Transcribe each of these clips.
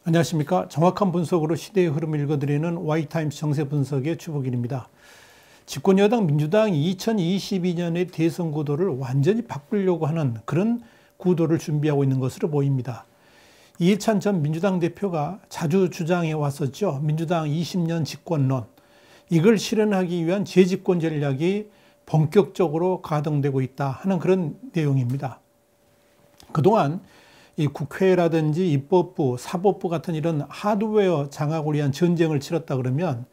안녕하십니까. 정확한 분석으로 시대의 흐름을 읽어드리는 Y타임스 정세 분석의 주복일입니다. 집권여당 민주당이 2022년의 대선 구도를 완전히 바꾸려고 하는 그런 구도를 준비하고 있는 것으로 보입니다. 이해찬 전 민주당 대표가 자주 주장해 왔었죠. 민주당 20년 집권론. 이걸 실현하기 위한 재집권 전략이 본격적으로 가동되고 있다 하는 그런 내용입니다. 그동안 이 국회라든지 입법부, 사법부 같은 이런 하드웨어 장악을 위한 전쟁을 치렀다 그러면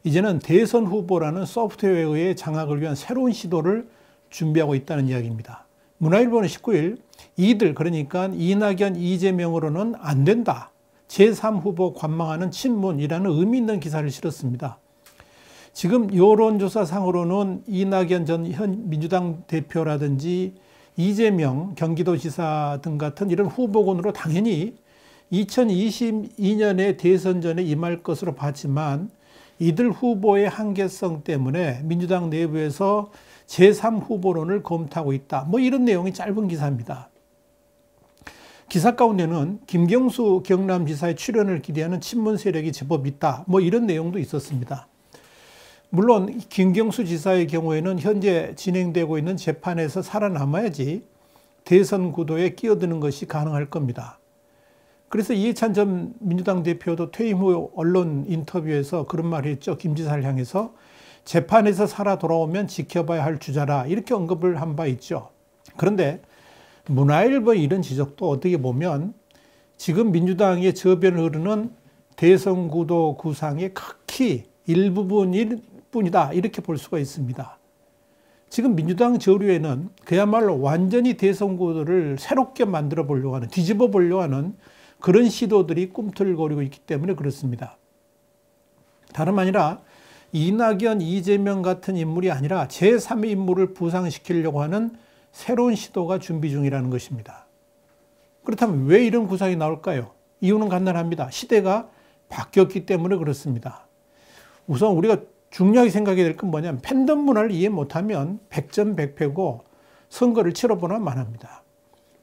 이제는 대선 후보라는 소프트웨어의 장악을 위한 새로운 시도를 준비하고 있다는 이야기입니다. 문화일보는 19일 이들 그러니까 이낙연, 이재명으로는 안 된다. 제3후보 관망하는 친문이라는 의미 있는 기사를 실었습니다. 지금 여론조사상으로는 이낙연 전 현 민주당 대표라든지 이재명 경기도지사 등 같은 이런 후보군으로 당연히 2022년의 대선 전에 임할 것으로 봤지만 이들 후보의 한계성 때문에 민주당 내부에서 제3후보론을 검토하고 있다. 뭐 이런 내용이 짧은 기사입니다. 기사 가운데는 김경수 경남지사의 출연을 기대하는 친문 세력이 제법 있다. 뭐 이런 내용도 있었습니다. 물론 김경수 지사의 경우에는 현재 진행되고 있는 재판에서 살아남아야지 대선 구도에 끼어드는 것이 가능할 겁니다. 그래서 이해찬 전 민주당 대표도 퇴임 후 언론 인터뷰에서 그런 말을 했죠. 김 지사를 향해서 재판에서 살아 돌아오면 지켜봐야 할 주자라 이렇게 언급을 한 바 있죠. 그런데 문화일보의 이런 지적도 어떻게 보면 지금 민주당의 저변을 흐르는 대선 구도 구상의 극히 일부분일 뿐이다 이렇게 볼 수가 있습니다. 지금 민주당 저류에는 그야말로 완전히 대선 구도를 새롭게 만들어 보려고 하는, 뒤집어 보려고 하는 그런 시도들이 꿈틀거리고 있기 때문에 그렇습니다. 다름 아니라 이낙연, 이재명 같은 인물이 아니라 제3의 인물을 부상시키려고 하는 새로운 시도가 준비 중이라는 것입니다. 그렇다면 왜 이런 구상이 나올까요? 이유는 간단합니다. 시대가 바뀌었기 때문에 그렇습니다. 우선 우리가 중요하게 생각해야 될 건 뭐냐면 팬덤 문화를 이해 못하면 백전백패고 선거를 치러보나 마나합니다.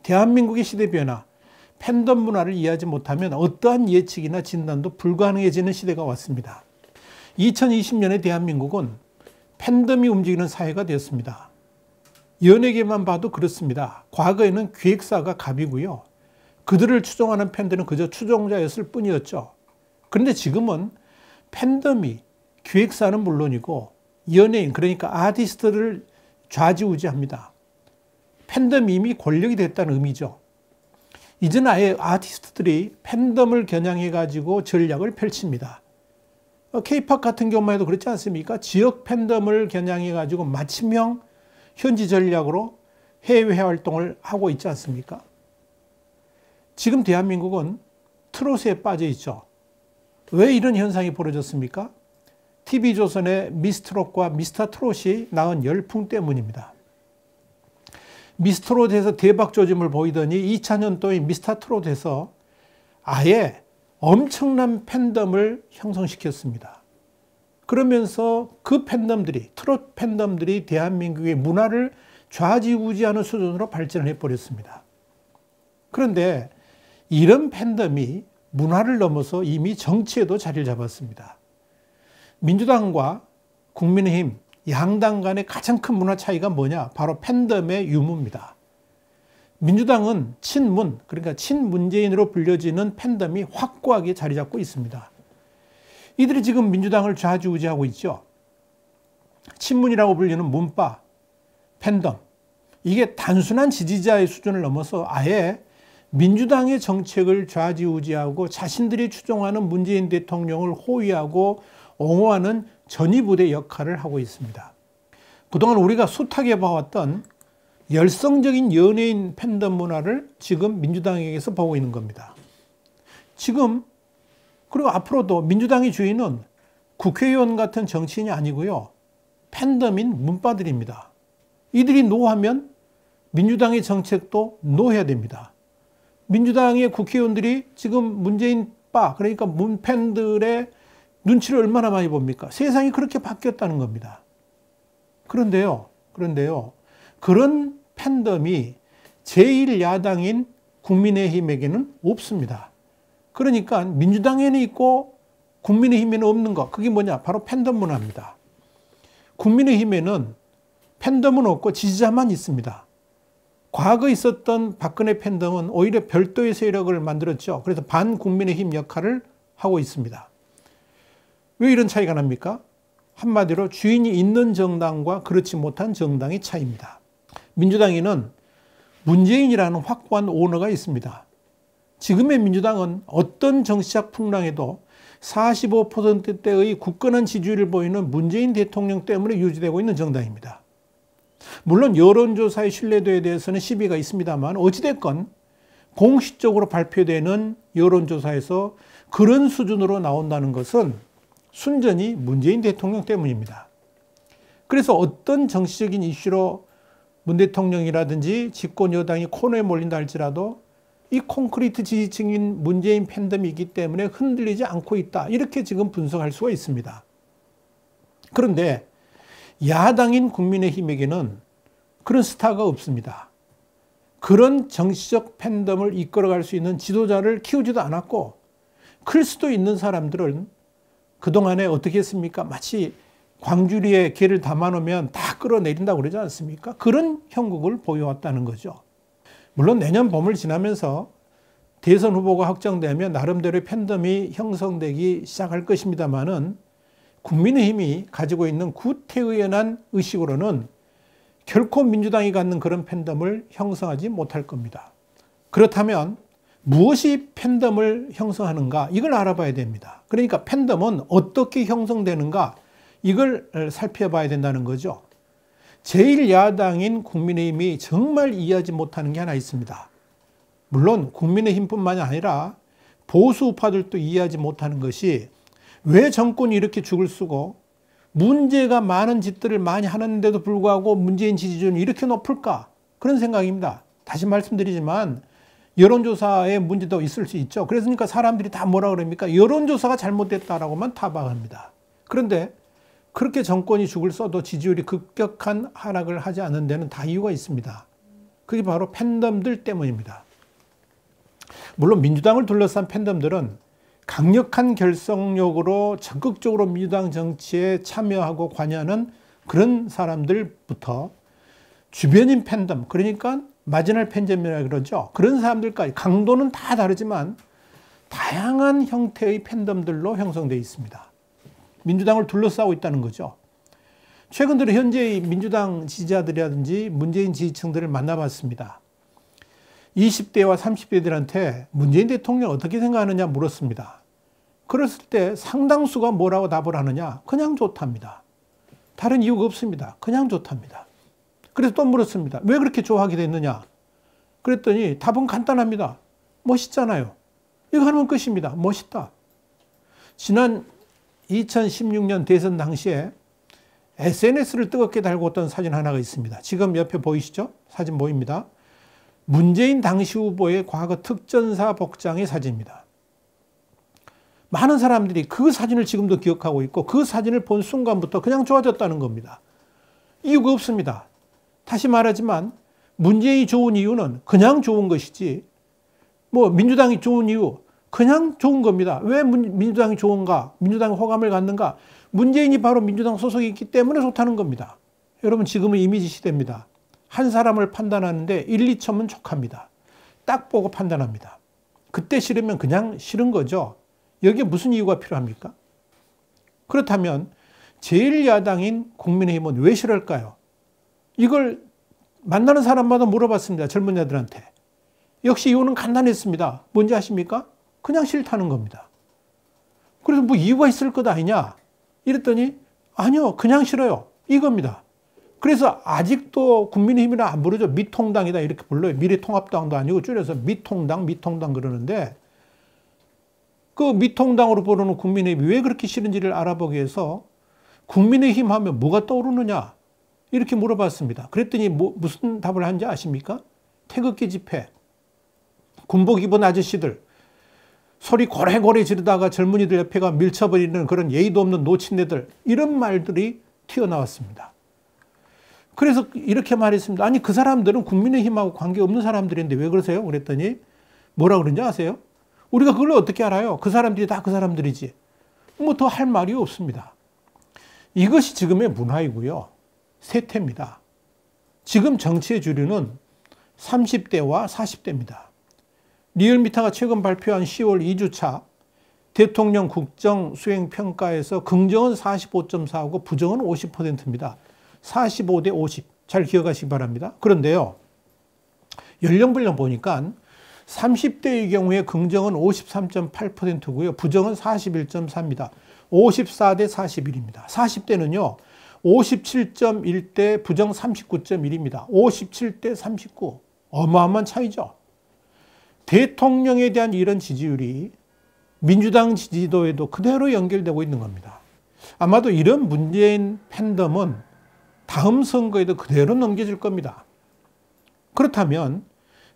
대한민국의 시대 변화, 팬덤 문화를 이해하지 못하면 어떠한 예측이나 진단도 불가능해지는 시대가 왔습니다. 2020년의 대한민국은 팬덤이 움직이는 사회가 되었습니다. 연예계만 봐도 그렇습니다. 과거에는 기획사가 갑이고요. 그들을 추종하는 팬들은 그저 추종자였을 뿐이었죠. 그런데 지금은 팬덤이 기획사는 물론이고 연예인 그러니까 아티스트를 좌지우지합니다. 팬덤이 이미 권력이 됐다는 의미죠. 이제는 아예 아티스트들이 팬덤을 겨냥해 가지고 전략을 펼칩니다. K-팝 같은 경우만 해도 그렇지 않습니까? 지역 팬덤을 겨냥해 가지고 맞춤형 현지 전략으로 해외 활동을 하고 있지 않습니까? 지금 대한민국은 트롯에 빠져 있죠. 왜 이런 현상이 벌어졌습니까? TV조선의 미스트롯과 미스터트롯이 낳은 열풍 때문입니다. 미스트롯에서 대박 조짐을 보이더니 2000년도에 미스터트롯에서 아예 엄청난 팬덤을 형성시켰습니다. 그러면서 그 팬덤들이, 트롯 팬덤들이 대한민국의 문화를 좌지우지하는 수준으로 발전해 버렸습니다. 그런데 이런 팬덤이 문화를 넘어서 이미 정치에도 자리를 잡았습니다. 민주당과 국민의힘 양당 간의 가장 큰 문화 차이가 뭐냐? 바로 팬덤의 유무입니다. 민주당은 친문, 그러니까 친문재인으로 불려지는 팬덤이 확고하게 자리 잡고 있습니다. 이들이 지금 민주당을 좌지우지하고 있죠. 친문이라고 불리는 문파, 팬덤. 이게 단순한 지지자의 수준을 넘어서 아예 민주당의 정책을 좌지우지하고 자신들이 추종하는 문재인 대통령을 호위하고 옹호하는 전위부대 역할을 하고 있습니다. 그동안 우리가 숱하게 봐왔던 열성적인 연예인 팬덤 문화를 지금 민주당에게서 보고 있는 겁니다. 지금 그리고 앞으로도 민주당의 주인은 국회의원 같은 정치인이 아니고요. 팬덤인 문파들입니다. 이들이 노하면 민주당의 정책도 노해야 됩니다. 민주당의 국회의원들이 지금 문재인 빠 그러니까 문팬들의 눈치를 얼마나 많이 봅니까? 세상이 그렇게 바뀌었다는 겁니다. 그런데요. 그런 팬덤이 제1야당인 국민의힘에게는 없습니다. 그러니까 민주당에는 있고 국민의힘에는 없는 거. 그게 뭐냐? 바로 팬덤 문화입니다. 국민의힘에는 팬덤은 없고 지지자만 있습니다. 과거에 있었던 박근혜 팬덤은 오히려 별도의 세력을 만들었죠. 그래서 반국민의힘 역할을 하고 있습니다. 왜 이런 차이가 납니까? 한마디로 주인이 있는 정당과 그렇지 못한 정당의 차이입니다. 민주당에는 문재인이라는 확고한 오너가 있습니다. 지금의 민주당은 어떤 정치적 풍랑에도 45%대의 굳건한 지지율을 보이는 문재인 대통령 때문에 유지되고 있는 정당입니다. 물론 여론조사의 신뢰도에 대해서는 시비가 있습니다만 어찌됐건 공식적으로 발표되는 여론조사에서 그런 수준으로 나온다는 것은 순전히 문재인 대통령 때문입니다. 그래서 어떤 정치적인 이슈로 문 대통령이라든지 집권 여당이 코너에 몰린다 할지라도 이 콘크리트 지지층인 문재인 팬덤이 있기 때문에 흔들리지 않고 있다. 이렇게 지금 분석할 수가 있습니다. 그런데 야당인 국민의힘에게는 그런 스타가 없습니다. 그런 정치적 팬덤을 이끌어갈 수 있는 지도자를 키우지도 않았고 클 수도 있는 사람들은 그동안에 어떻게 했습니까? 마치 광주리에 개를 담아놓으면 다 끌어내린다고 그러지 않습니까? 그런 형국을 보여왔다는 거죠. 물론 내년 봄을 지나면서 대선 후보가 확정되면 나름대로의 팬덤이 형성되기 시작할 것입니다만은 국민의힘이 가지고 있는 구태의연한 의식으로는 결코 민주당이 갖는 그런 팬덤을 형성하지 못할 겁니다. 그렇다면 무엇이 팬덤을 형성하는가? 이걸 알아봐야 됩니다. 그러니까 팬덤은 어떻게 형성되는가? 이걸 살펴봐야 된다는 거죠. 제1야당인 국민의힘이 정말 이해하지 못하는 게 하나 있습니다. 물론 국민의힘뿐만이 아니라 보수 우파들도 이해하지 못하는 것이 왜 정권이 이렇게 죽을 쓰고 문제가 많은 짓들을 많이 하는데도 불구하고 문재인 지지율이 이렇게 높을까? 그런 생각입니다. 다시 말씀드리지만 여론조사의 문제도 있을 수 있죠. 그러니까 사람들이 다 뭐라 그럽니까? 여론조사가 잘못됐다라고만 타박합니다. 그런데 그렇게 정권이 죽을 써도 지지율이 급격한 하락을 하지 않는 데는 다 이유가 있습니다. 그게 바로 팬덤들 때문입니다. 물론 민주당을 둘러싼 팬덤들은 강력한 결속력으로 적극적으로 민주당 정치에 참여하고 관여하는 그런 사람들부터 주변인 팬덤, 그러니까 마지널 팬덤이라고 그러죠. 그런 사람들까지 강도는 다 다르지만 다양한 형태의 팬덤들로 형성되어 있습니다. 민주당을 둘러싸고 있다는 거죠. 최근 들어 현재의 민주당 지지자들이라든지 문재인 지지층들을 만나봤습니다. 20대와 30대들한테 문재인 대통령 어떻게 생각하느냐 물었습니다. 그랬을 때 상당수가 뭐라고 답을 하느냐? 그냥 좋답니다. 다른 이유가 없습니다. 그냥 좋답니다. 그래서 또 물었습니다. 왜 그렇게 좋아하게 됐느냐? 그랬더니 답은 간단합니다. 멋있잖아요. 이거 하면 끝입니다. 멋있다. 지난 2016년 대선 당시에 SNS를 뜨겁게 달궜던 사진 하나가 있습니다. 지금 옆에 보이시죠? 사진 보입니다. 문재인 당시 후보의 과거 특전사 복장의 사진입니다. 많은 사람들이 그 사진을 지금도 기억하고 있고 그 사진을 본 순간부터 그냥 좋아졌다는 겁니다. 이유가 없습니다. 다시 말하지만 문재인이 좋은 이유는 그냥 좋은 것이지 뭐 민주당이 좋은 이유 그냥 좋은 겁니다. 왜 민주당이 좋은가? 민주당이 호감을 갖는가? 문재인이 바로 민주당 소속이 있기 때문에 좋다는 겁니다. 여러분 지금은 이미지 시대입니다. 한 사람을 판단하는데 1, 2첨은 족합니다. 딱 보고 판단합니다. 그때 싫으면 그냥 싫은 거죠. 여기에 무슨 이유가 필요합니까? 그렇다면 제1야당인 국민의힘은 왜 싫을까요? 이걸 만나는 사람마다 물어봤습니다. 젊은 애들한테. 역시 이유는 간단했습니다. 뭔지 아십니까? 그냥 싫다는 겁니다. 그래서 뭐 이유가 있을 것 아니냐? 이랬더니 아니요. 그냥 싫어요. 이겁니다. 그래서 아직도 국민의힘이라 안 부르죠. 미통당이다 이렇게 불러요. 미래통합당도 아니고 줄여서 미통당 그러는데 그 미통당으로 부르는 국민의힘이 왜 그렇게 싫은지를 알아보기 위해서 국민의힘 하면 뭐가 떠오르느냐? 이렇게 물어봤습니다. 그랬더니 무슨 답을 한지 아십니까? 태극기 집회, 군복 입은 아저씨들, 소리 고래고래 지르다가 젊은이들 옆에가 밀쳐버리는 그런 예의도 없는 노친네들, 이런 말들이 튀어나왔습니다. 그래서 이렇게 말했습니다. 아니 그 사람들은 국민의힘하고 관계없는 사람들인데 왜 그러세요? 그랬더니 뭐라 그런지 아세요? 우리가 그걸 어떻게 알아요? 그 사람들이 다 그 사람들이지. 뭐 더 할 말이 없습니다. 이것이 지금의 문화이고요. 세태입니다. 지금 정치의 주류는 30대와 40대입니다. 리얼미터가 최근 발표한 10월 2주차 대통령 국정 수행 평가에서 긍정은 45.4고 부정은 50%입니다. 45대 50. 잘 기억하시기 바랍니다. 그런데요, 연령별로 보니까 30대의 경우에 긍정은 53.8%고요. 부정은 41.4입니다. 54대 41입니다. 40대는요. 57.1대 부정 39.1입니다. 57대 39. 어마어마한 차이죠. 대통령에 대한 이런 지지율이 민주당 지지도에도 그대로 연결되고 있는 겁니다. 아마도 이런 문재인 팬덤은 다음 선거에도 그대로 넘겨질 겁니다. 그렇다면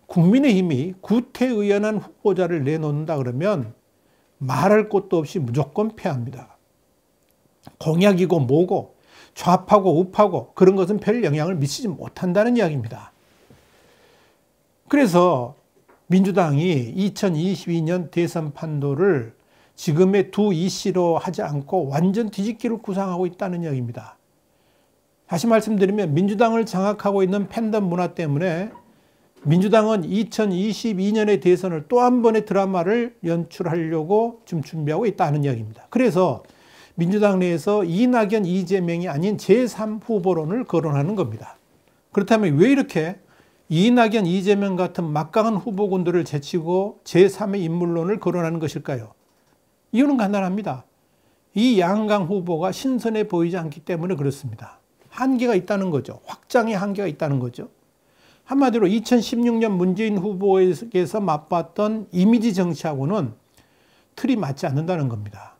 국민의힘이 구태의연한 후보자를 내놓는다 그러면 말할 것도 없이 무조건 패합니다. 공약이고 뭐고 좌파고 우파고 그런 것은 별 영향을 미치지 못한다는 이야기입니다. 그래서 민주당이 2022년 대선 판도를 지금의 두 이씨로 하지 않고 완전 뒤집기를 구상하고 있다는 이야기입니다. 다시 말씀드리면 민주당을 장악하고 있는 팬덤 문화 때문에 민주당은 2022년의 대선을 또 한 번의 드라마를 연출하려고 지금 준비하고 있다는 이야기입니다. 그래서 민주당 내에서 이낙연, 이재명이 아닌 제3 후보론을 거론하는 겁니다. 그렇다면 왜 이렇게 이낙연, 이재명 같은 막강한 후보군들을 제치고 제3의 인물론을 거론하는 것일까요? 이유는 간단합니다. 이 양강 후보가 신선해 보이지 않기 때문에 그렇습니다. 한계가 있다는 거죠. 확장의 한계가 있다는 거죠. 한마디로 2016년 문재인 후보에게서 맛봤던 이미지 정치하고는 틀이 맞지 않는다는 겁니다.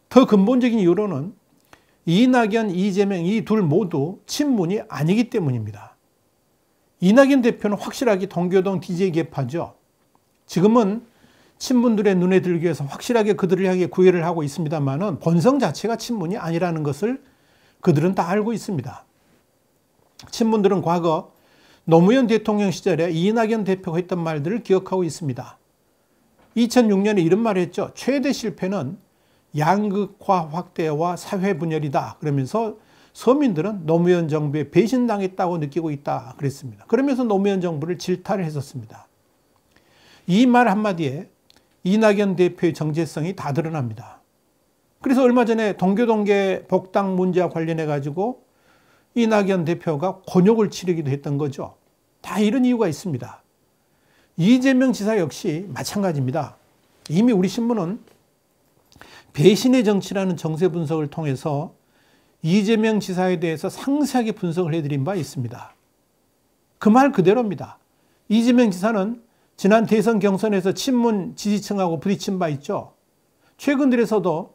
더 근본적인 이유로는 이낙연, 이재명 이 둘 모두 친문이 아니기 때문입니다. 이낙연 대표는 확실하게 동교동 DJ 계파죠. 지금은 친문들의 눈에 들기 위해서 확실하게 그들을 향해 구애를 하고 있습니다만은 본성 자체가 친문이 아니라는 것을 그들은 다 알고 있습니다. 친문들은 과거 노무현 대통령 시절에 이낙연 대표가 했던 말들을 기억하고 있습니다. 2006년에 이런 말을 했죠. 최대 실패는 양극화 확대와 사회 분열이다. 그러면서 서민들은 노무현 정부에 배신당했다고 느끼고 있다. 그랬습니다. 그러면서 노무현 정부를 질타를 했었습니다. 이 말 한마디에 이낙연 대표의 정체성이 다 드러납니다. 그래서 얼마 전에 동교동계 복당 문제와 관련해 가지고 이낙연 대표가 곤욕을 치르기도 했던 거죠. 다 이런 이유가 있습니다. 이재명 지사 역시 마찬가지입니다. 이미 우리 신문은 배신의 정치라는 정세 분석을 통해서 이재명 지사에 대해서 상세하게 분석을 해드린 바 있습니다. 그 말 그대로입니다. 이재명 지사는 지난 대선 경선에서 친문 지지층하고 부딪힌 바 있죠. 최근 들에서도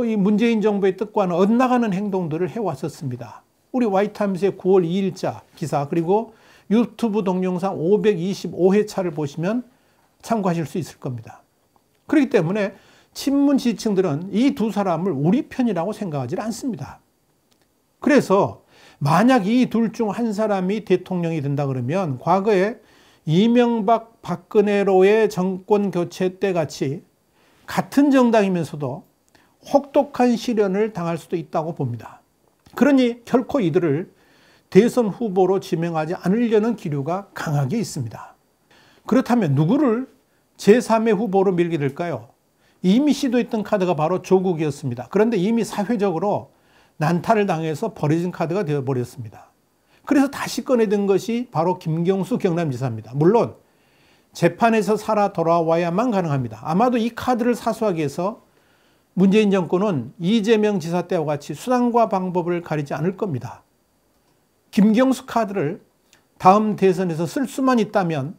이 문재인 정부의 뜻과는 엇나가는 행동들을 해왔었습니다. 우리 와이타임스의 9월 2일자 기사 그리고 유튜브 동영상 525회차를 보시면 참고하실 수 있을 겁니다. 그렇기 때문에 친문 지지층들은 이 두 사람을 우리 편이라고 생각하지 않습니다. 그래서 만약 이 둘 중 한 사람이 대통령이 된다 그러면 과거에 이명박 박근혜로의 정권 교체 때 같이 같은 정당이면서도 혹독한 시련을 당할 수도 있다고 봅니다. 그러니 결코 이들을 대선 후보로 지명하지 않으려는 기류가 강하게 있습니다. 그렇다면 누구를 제3의 후보로 밀게 될까요? 이미 시도했던 카드가 바로 조국이었습니다. 그런데 이미 사회적으로 난타를 당해서 버려진 카드가 되어버렸습니다. 그래서 다시 꺼내든 것이 바로 김경수 경남지사입니다. 물론 재판에서 살아 돌아와야만 가능합니다. 아마도 이 카드를 사수하기 위해서 문재인 정권은 이재명 지사 때와 같이 수단과 방법을 가리지 않을 겁니다. 김경수 카드를 다음 대선에서 쓸 수만 있다면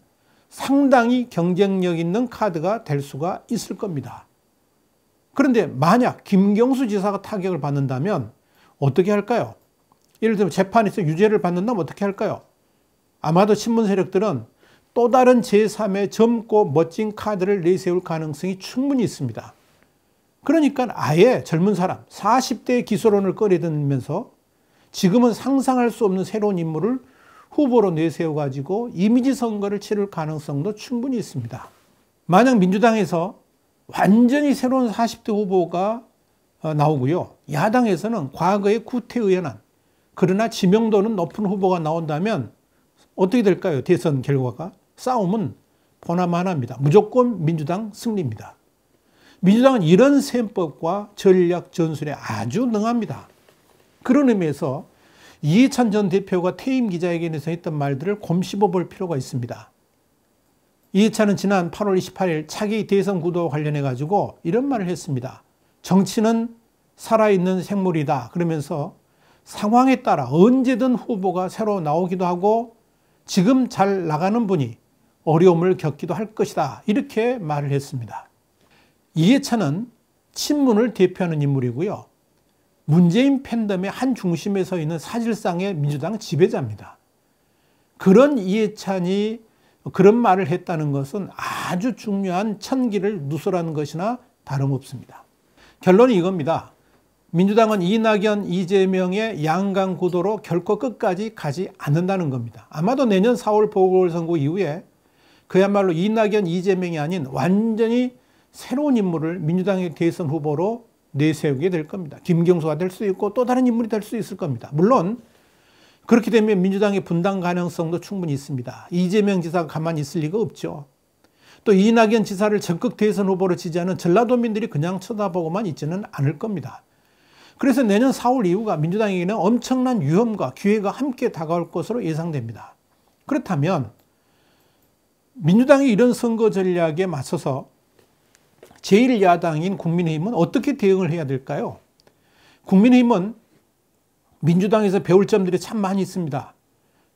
상당히 경쟁력 있는 카드가 될 수가 있을 겁니다. 그런데 만약 김경수 지사가 타격을 받는다면 어떻게 할까요? 예를 들면 재판에서 유죄를 받는다면 어떻게 할까요? 아마도 친문 세력들은 또 다른 제3의 젊고 멋진 카드를 내세울 가능성이 충분히 있습니다. 그러니까 아예 젊은 사람, 40대의 기소론을 꺼내들면서 지금은 상상할 수 없는 새로운 인물을 후보로 내세워가지고 이미지 선거를 치를 가능성도 충분히 있습니다. 만약 민주당에서 완전히 새로운 40대 후보가 나오고요. 야당에서는 과거의 구태의연한 그러나 지명도는 높은 후보가 나온다면 어떻게 될까요? 대선 결과가. 싸움은 보나마나입니다. 무조건 민주당 승리입니다. 민주당은 이런 셈법과 전략 전술에 아주 능합니다. 그런 의미에서 이해찬 전 대표가 퇴임 기자회견에서 했던 말들을 곰씹어 볼 필요가 있습니다. 이해찬은 지난 8월 28일 차기 대선 구도와 관련해 가지고 이런 말을 했습니다. 정치는 살아있는 생물이다. 그러면서 상황에 따라 언제든 후보가 새로 나오기도 하고 지금 잘 나가는 분이 어려움을 겪기도 할 것이다. 이렇게 말을 했습니다. 이해찬은 친문을 대표하는 인물이고요. 문재인 팬덤의 한 중심에 서 있는 사실상의 민주당 지배자입니다. 그런 이해찬이 그런 말을 했다는 것은 아주 중요한 천기를 누설하는 것이나 다름없습니다. 결론은 이겁니다. 민주당은 이낙연, 이재명의 양강 구도로 결코 끝까지 가지 않는다는 겁니다. 아마도 내년 4월 보궐선거 이후에 그야말로 이낙연, 이재명이 아닌 완전히 새로운 인물을 민주당의 대선 후보로 내세우게 될 겁니다. 김경수가 될 수 있고 또 다른 인물이 될 수 있을 겁니다. 물론 그렇게 되면 민주당의 분당 가능성도 충분히 있습니다. 이재명 지사가 가만히 있을 리가 없죠. 또 이낙연 지사를 적극 대선 후보로 지지하는 전라도민들이 그냥 쳐다보고만 있지는 않을 겁니다. 그래서 내년 4월 이후가 민주당에게는 엄청난 위험과 기회가 함께 다가올 것으로 예상됩니다. 그렇다면 민주당이 이런 선거 전략에 맞서서 제1야당인 국민의힘은 어떻게 대응을 해야 될까요? 국민의힘은 민주당에서 배울 점들이 참 많이 있습니다.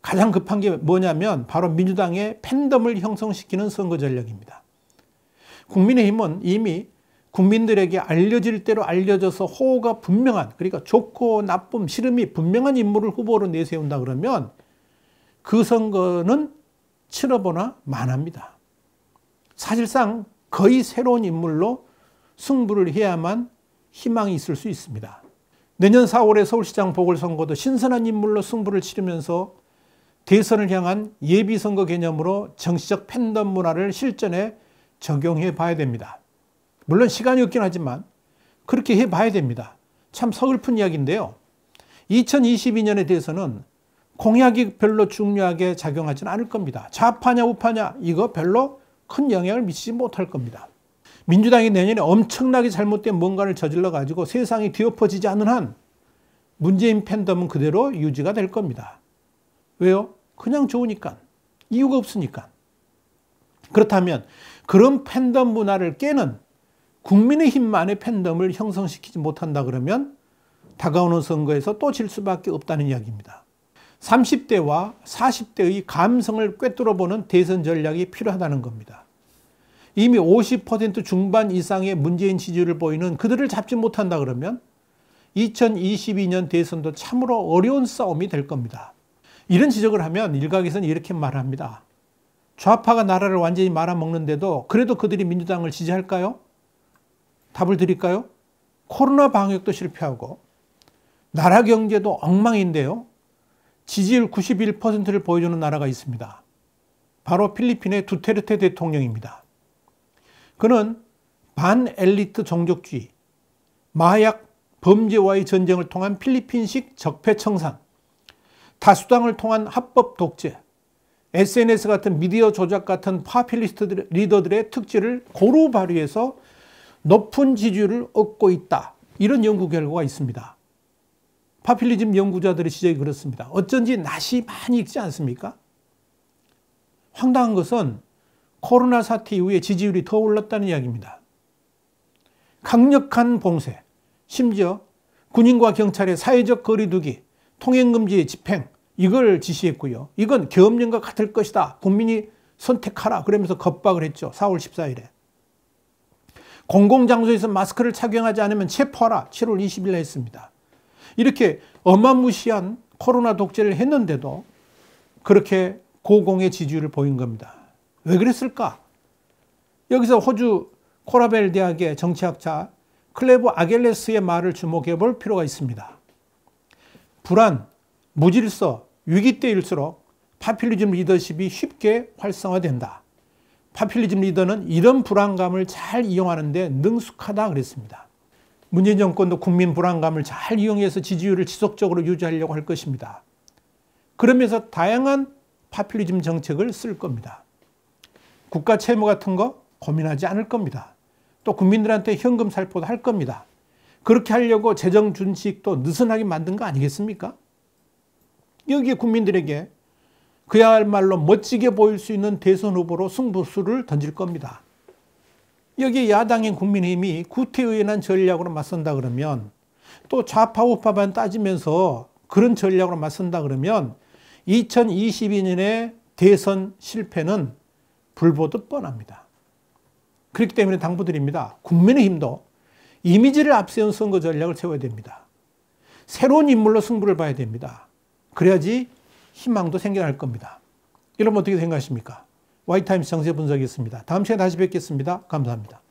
가장 급한 게 뭐냐면 바로 민주당의 팬덤을 형성시키는 선거 전략입니다. 국민의힘은 이미 국민들에게 알려질 대로 알려져서 호호가 분명한, 그러니까 좋고 나쁨, 싫음이 분명한 인물을 후보로 내세운다 그러면 그 선거는 치러보나 마나입니다. 사실상 거의 새로운 인물로 승부를 해야만 희망이 있을 수 있습니다. 내년 4월에 서울시장 보궐선거도 신선한 인물로 승부를 치르면서 대선을 향한 예비선거 개념으로 정치적 팬덤 문화를 실전에 적용해 봐야 됩니다. 물론 시간이 없긴 하지만 그렇게 해봐야 됩니다. 참 서글픈 이야기인데요. 2022년에 대해서는 공약이 별로 중요하게 작용하지는 않을 겁니다. 좌파냐 우파냐 이거 별로 큰 영향을 미치지 못할 겁니다. 민주당이 내년에 엄청나게 잘못된 뭔가를 저질러 가지고 세상이 뒤엎어지지 않는 한 문재인 팬덤은 그대로 유지가 될 겁니다. 왜요? 그냥 좋으니까. 이유가 없으니까. 그렇다면 그런 팬덤 문화를 깨는 국민의힘만의 팬덤을 형성시키지 못한다 그러면 다가오는 선거에서 또 질 수밖에 없다는 이야기입니다. 30대와 40대의 감성을 꿰뚫어보는 대선 전략이 필요하다는 겁니다. 이미 50% 중반 이상의 문재인 지지율을 보이는 그들을 잡지 못한다 그러면 2022년 대선도 참으로 어려운 싸움이 될 겁니다. 이런 지적을 하면 일각에서는 이렇게 말합니다. 좌파가 나라를 완전히 말아먹는데도 그래도 그들이 민주당을 지지할까요? 답을 드릴까요? 코로나 방역도 실패하고 나라 경제도 엉망인데요. 지지율 91%를 보여주는 나라가 있습니다. 바로 필리핀의 두테르테 대통령입니다. 그는 반엘리트 종족주의, 마약 범죄와의 전쟁을 통한 필리핀식 적폐청산, 다수당을 통한 합법 독재, SNS 같은 미디어 조작 같은 파퓰리스트 리더들의 특질을 고루 발휘해서 높은 지지율을 얻고 있다. 이런 연구 결과가 있습니다. 파퓰리즘 연구자들의 지적이 그렇습니다. 어쩐지 낯이 많이 익지 않습니까? 황당한 것은 코로나 사태 이후에 지지율이 더 올랐다는 이야기입니다. 강력한 봉쇄, 심지어 군인과 경찰의 사회적 거리두기, 통행금지 집행 이걸 지시했고요. 이건 계엄령과 같을 것이다. 국민이 선택하라. 그러면서 겁박을 했죠. 4월 14일에. 공공장소에서 마스크를 착용하지 않으면 체포하라. 7월 20일에 했습니다. 이렇게 어마무시한 코로나 독재를 했는데도 그렇게 고공의 지지율을 보인 겁니다. 왜 그랬을까? 여기서 호주 코라벨 대학의 정치학자 클레브 아겔레스의 말을 주목해 볼 필요가 있습니다. 불안, 무질서, 위기 때일수록 파퓰리즘 리더십이 쉽게 활성화된다. 파퓰리즘 리더는 이런 불안감을 잘 이용하는 데 능숙하다 그랬습니다. 문재인 정권도 국민 불안감을 잘 이용해서 지지율을 지속적으로 유지하려고 할 것입니다. 그러면서 다양한 파퓰리즘 정책을 쓸 겁니다. 국가 채무 같은 거 고민하지 않을 겁니다. 또 국민들한테 현금 살포도 할 겁니다. 그렇게 하려고 재정 준칙도 느슨하게 만든 거 아니겠습니까? 여기에 국민들에게 그야말로 멋지게 보일 수 있는 대선 후보로 승부수를 던질 겁니다. 여기에 야당인 국민의힘이 구태의연한 전략으로 맞선다 그러면, 또 좌파 우파만 따지면서 그런 전략으로 맞선다 그러면 2022년의 대선 실패는 불보듯 뻔합니다. 그렇기 때문에 당부드립니다. 국민의힘도 이미지를 앞세운 선거 전략을 세워야 됩니다. 새로운 인물로 승부를 봐야 됩니다. 그래야지 희망도 생겨날 겁니다. 여러분 어떻게 생각하십니까? 와이타임스 정세 분석이었습니다. 다음 시간에 다시 뵙겠습니다. 감사합니다.